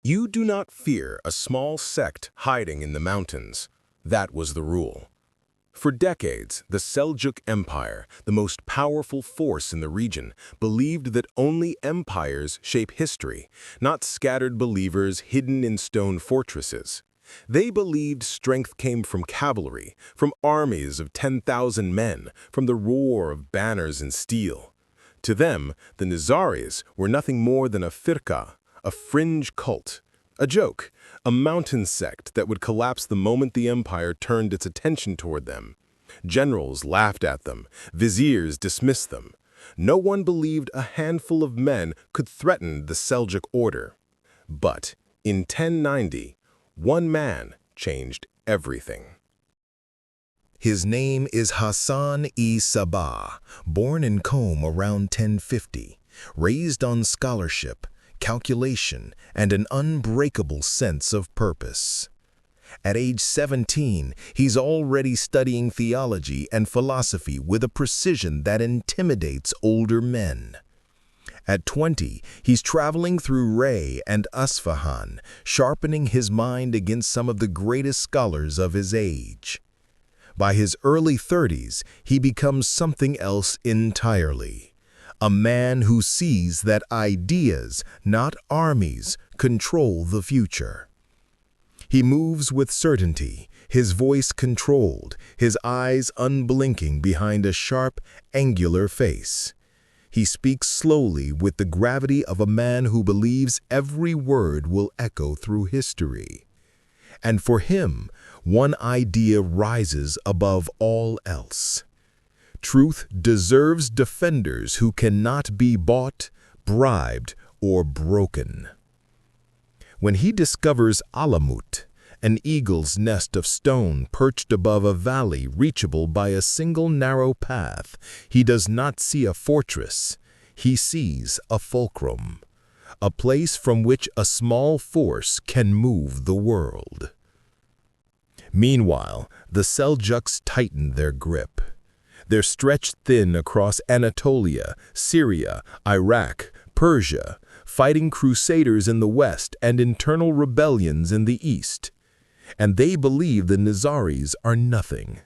You do not fear a small sect hiding in the mountains. That was the rule. For decades, the Seljuk Empire, the most powerful force in the region, believed that only empires shape history, not scattered believers hidden in stone fortresses. They believed strength came from cavalry, from armies of 10,000 men, from the roar of banners and steel. To them, the Nizaris were nothing more than a firqa, a fringe cult, a joke, a mountain sect that would collapse the moment the empire turned its attention toward them. Generals laughed at them, viziers dismissed them. No one believed a handful of men could threaten the Seljuk order. But in 1090, one man changed everything. His name is Hassan-i-Sabah, born in Qom around 1050, raised on scholarship, calculation, and an unbreakable sense of purpose. At age 17, he's already studying theology and philosophy with a precision that intimidates older men. At 20, he's traveling through Ray and Isfahan, sharpening his mind against some of the greatest scholars of his age. By his early 30s, he becomes something else entirely. A man who sees that ideas, not armies, control the future. He moves with certainty, his voice controlled, his eyes unblinking behind a sharp, angular face. He speaks slowly with the gravity of a man who believes every word will echo through history. And for him, one idea rises above all else. Truth deserves defenders who cannot be bought, bribed, or broken. When he discovers AlamoT, an eagle's nest of stone perched above a valley reachable by a single narrow path, he does not see a fortress. He sees a fulcrum, a place from which a small force can move the world. Meanwhile, the Seljuks tighten their grip. They're stretched thin across Anatolia, Syria, Iraq, Persia, fighting crusaders in the west and internal rebellions in the east. And they believe the Nizaris are nothing.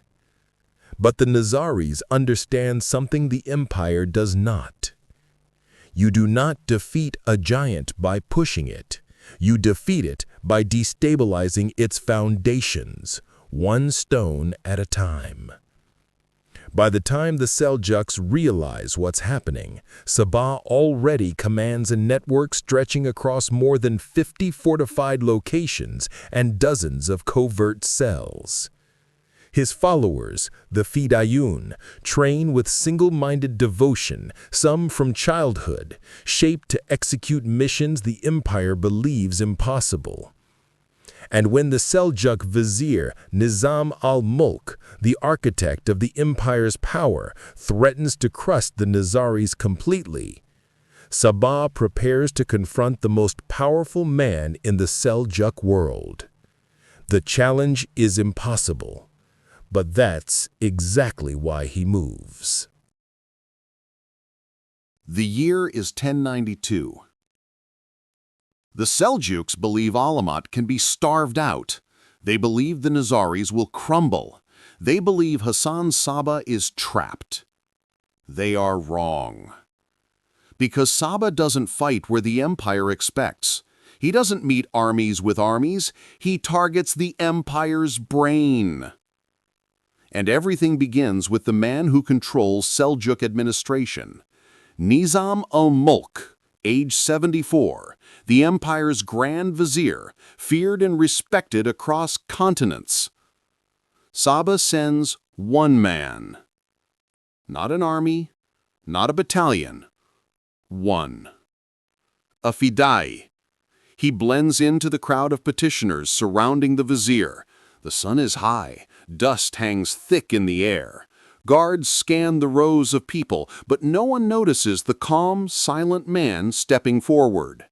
But the Nizaris understand something the empire does not. You do not defeat a giant by pushing it. You defeat it by destabilizing its foundations, one stone at a time. By the time the Seljuks realize what's happening, Sabah already commands a network stretching across more than 50 fortified locations and dozens of covert cells. His followers, the Fidayun, train with single-minded devotion, some from childhood, shaped to execute missions the empire believes impossible. And when the Seljuk vizier Nizam al-Mulk, the architect of the empire's power, threatens to crush the Nizaris completely, Sabah prepares to confront the most powerful man in the Seljuk world. The challenge is impossible, but that's exactly why he moves. The year is 1092. The Seljuks believe AlamoT can be starved out. They believe the Nizaris will crumble. They believe Hassan Sabah is trapped. They are wrong. Because Sabah doesn't fight where the empire expects. He doesn't meet armies with armies. He targets the empire's brain. And everything begins with the man who controls Seljuk administration. Nizam al-Mulk, age 74, the empire's grand vizier, feared and respected across continents. Sabah sends one man. Not an army, not a battalion. One. A fidai. He blends into the crowd of petitioners surrounding the vizier. The sun is high, dust hangs thick in the air. Guards scan the rows of people, but no one notices the calm, silent man stepping forward.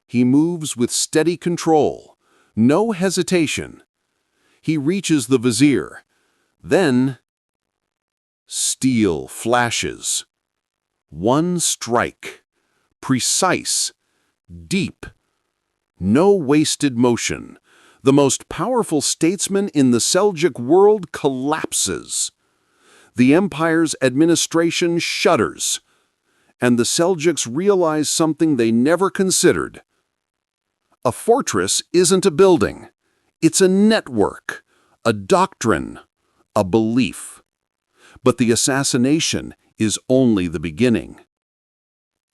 He moves with steady control, no hesitation. He reaches the vizier. Then, steel flashes. One strike, precise, deep. No wasted motion. The most powerful statesman in the Seljuk world collapses. The empire's administration shudders, and the Seljuks realize something they never considered. A fortress isn't a building. It's a network, a doctrine, a belief. But the assassination is only the beginning.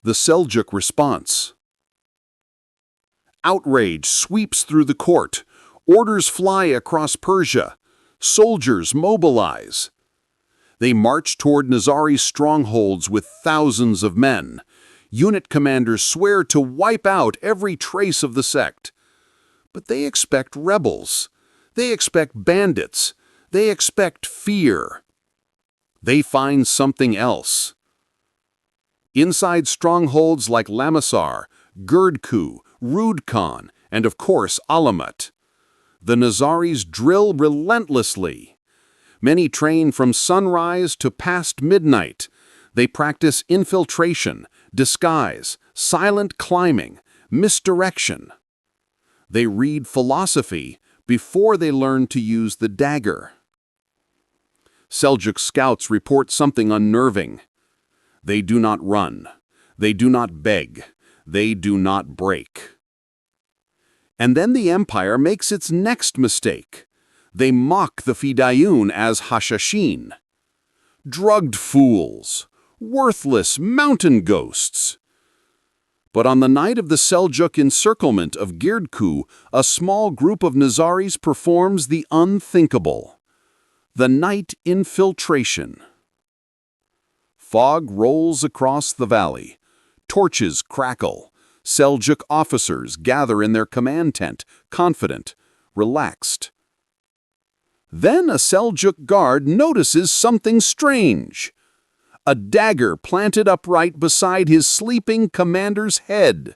The Seljuk response. Outrage sweeps through the court. Orders fly across Persia. Soldiers mobilize. They march toward Nizari's strongholds with thousands of men. Unit commanders swear to wipe out every trace of the sect. But they expect rebels. They expect bandits. They expect fear. They find something else. Inside strongholds like Lamassar, Girdku, Rudkhan, and of course AlamoT, the Nizaris drill relentlessly. Many train from sunrise to past midnight. They practice infiltration, disguise, silent climbing, misdirection. They read philosophy before they learn to use the dagger. Seljuk scouts report something unnerving. They do not run. They do not beg. They do not break. And then the empire makes its next mistake. They mock the Fidayun as Hashashin. Drugged fools, worthless mountain ghosts. But on the night of the Seljuk encirclement of Girdku, a small group of Nizaris performs the unthinkable. The night infiltration. Fog rolls across the valley. Torches crackle. Seljuk officers gather in their command tent, confident, relaxed. Then a Seljuk guard notices something strange. A dagger planted upright beside his sleeping commander's head.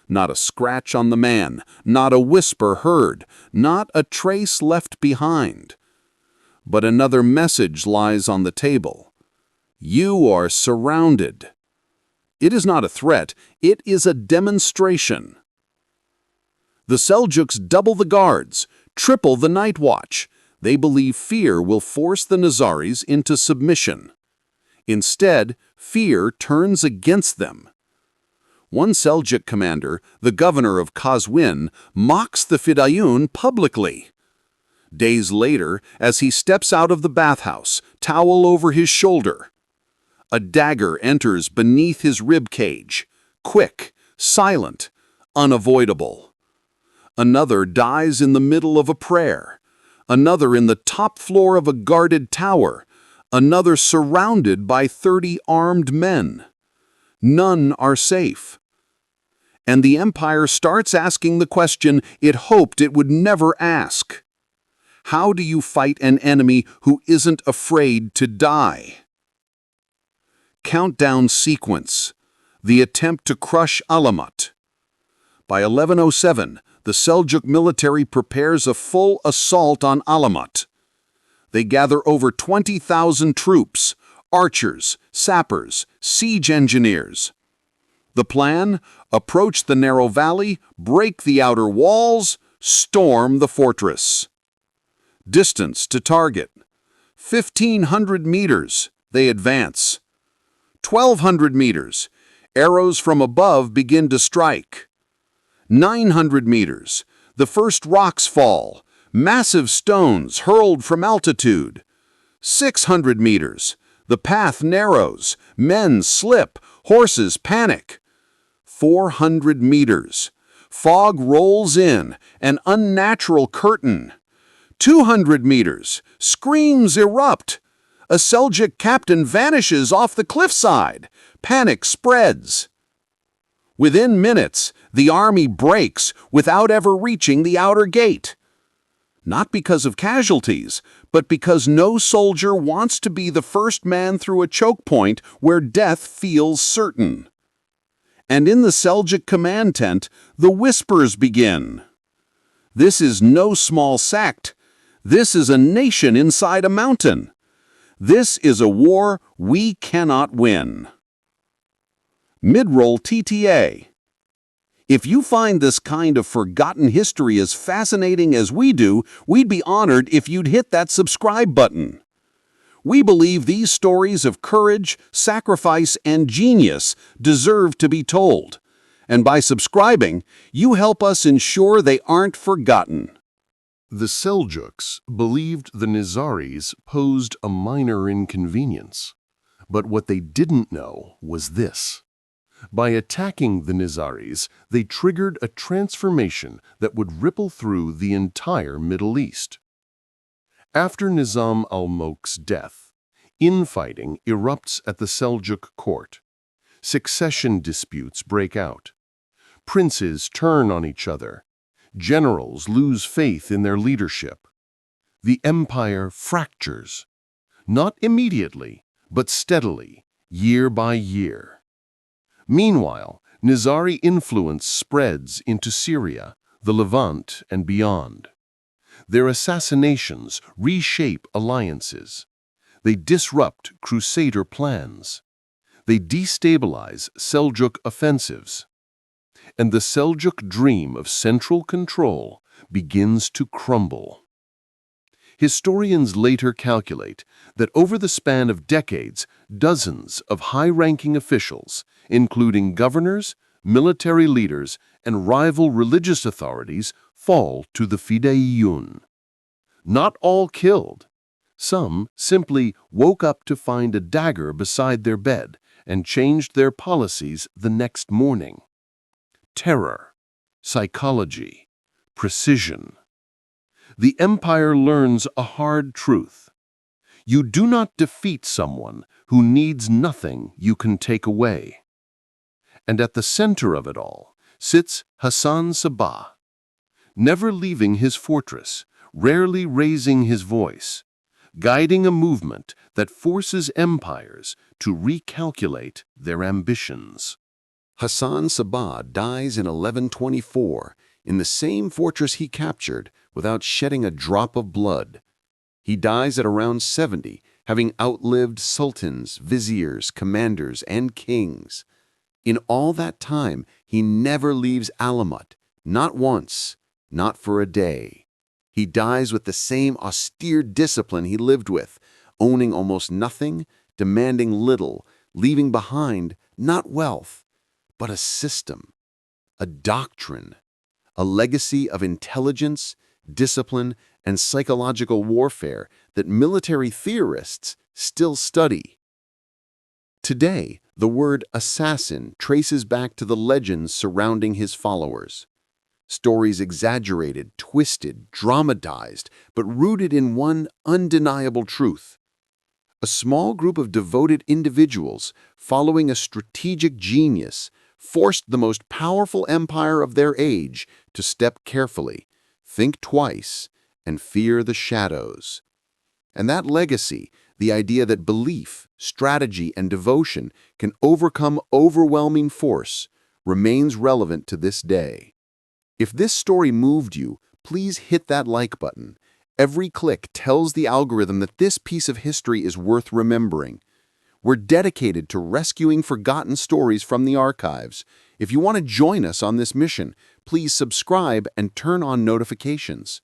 Not a scratch on the man, not a whisper heard, not a trace left behind. But another message lies on the table. You are surrounded. It is not a threat, it is a demonstration. The Seljuks double the guards, triple the night watch. They believe fear will force the Nizaris into submission. Instead, fear turns against them. One Seljuk commander, the governor of Kazwin, mocks the Fidayun publicly. Days later, as he steps out of the bathhouse, towel over his shoulder, a dagger enters beneath his rib cage, quick, silent, unavoidable. Another dies in the middle of a prayer, another in the top floor of a guarded tower, another surrounded by 30 armed men. None are safe. And the empire starts asking the question it hoped it would never ask. How do you fight an enemy who isn't afraid to die? Countdown sequence. The attempt to crush AlamoT. By 1107, the Seljuk military prepares a full assault on AlamoT. They gather over 20,000 troops, archers, sappers, siege engineers. The plan? Approach the narrow valley, break the outer walls, storm the fortress. Distance to target. 1,500 meters, they advance. 1,200 meters, arrows from above begin to strike. 900 meters, the first rocks fall, massive stones hurled from altitude. 600 meters, the path narrows, men slip, horses panic. 400 meters, fog rolls in, an unnatural curtain. 200 meters, screams erupt. A Seljuk captain vanishes off the cliffside. Panic spreads. Within minutes, the army breaks without ever reaching the outer gate. Not because of casualties, but because no soldier wants to be the first man through a choke point where death feels certain. And in the Seljuk command tent, the whispers begin. This is no small sect. This is a nation inside a mountain. This is a war we cannot win. Mid-roll TTA. If you find this kind of forgotten history as fascinating as we do, we'd be honored if you'd hit that subscribe button. We believe these stories of courage, sacrifice, and genius deserve to be told. And by subscribing, you help us ensure they aren't forgotten. The Seljuks believed the Nizaris posed a minor inconvenience. But what they didn't know was this. By attacking the Nizaris, they triggered a transformation that would ripple through the entire Middle East. After Nizam al-Mulk's death, infighting erupts at the Seljuk court. Succession disputes break out. Princes turn on each other. Generals lose faith in their leadership. The empire fractures, not immediately, but steadily, year by year. Meanwhile, Nizari influence spreads into Syria, the Levant, and beyond. Their assassinations reshape alliances. They disrupt crusader plans. They destabilize Seljuk offensives. And the Seljuk dream of central control begins to crumble. Historians later calculate that over the span of decades, dozens of high-ranking officials, including governors, military leaders, and rival religious authorities, fall to the Fidaiyun. Not all killed. Some simply woke up to find a dagger beside their bed and changed their policies the next morning. Terror, psychology, precision. The empire learns a hard truth. You do not defeat someone who needs nothing you can take away. And at the center of it all sits Hassan Sabah, never leaving his fortress, rarely raising his voice, guiding a movement that forces empires to recalculate their ambitions. Hassan Sabah dies in 1124 in the same fortress he captured without shedding a drop of blood. He dies at around 70, having outlived sultans, viziers, commanders, and kings. In all that time, he never leaves AlamoT, not once, not for a day. He dies with the same austere discipline he lived with, owning almost nothing, demanding little, leaving behind not wealth, but a system, a doctrine, a legacy of intelligence, discipline, and psychological warfare that military theorists still study. Today, the word assassin traces back to the legends surrounding his followers. Stories exaggerated, twisted, dramatized, but rooted in one undeniable truth. A small group of devoted individuals, following a strategic genius, forced the most powerful empire of their age to step carefully, think twice, and fear the shadows. And that legacy, the idea that belief, strategy, and devotion can overcome overwhelming force, remains relevant to this day. If this story moved you, please hit that like button. Every click tells the algorithm that this piece of history is worth remembering. We're dedicated to rescuing forgotten stories from the archives. If you want to join us on this mission, please subscribe and turn on notifications.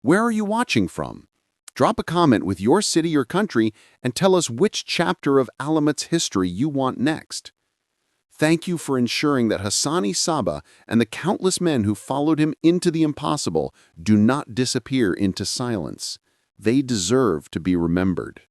Where are you watching from? Drop a comment with your city or country and tell us which chapter of AlamoT's history you want next. Thank you for ensuring that Hassani Sabah and the countless men who followed him into the impossible do not disappear into silence. They deserve to be remembered.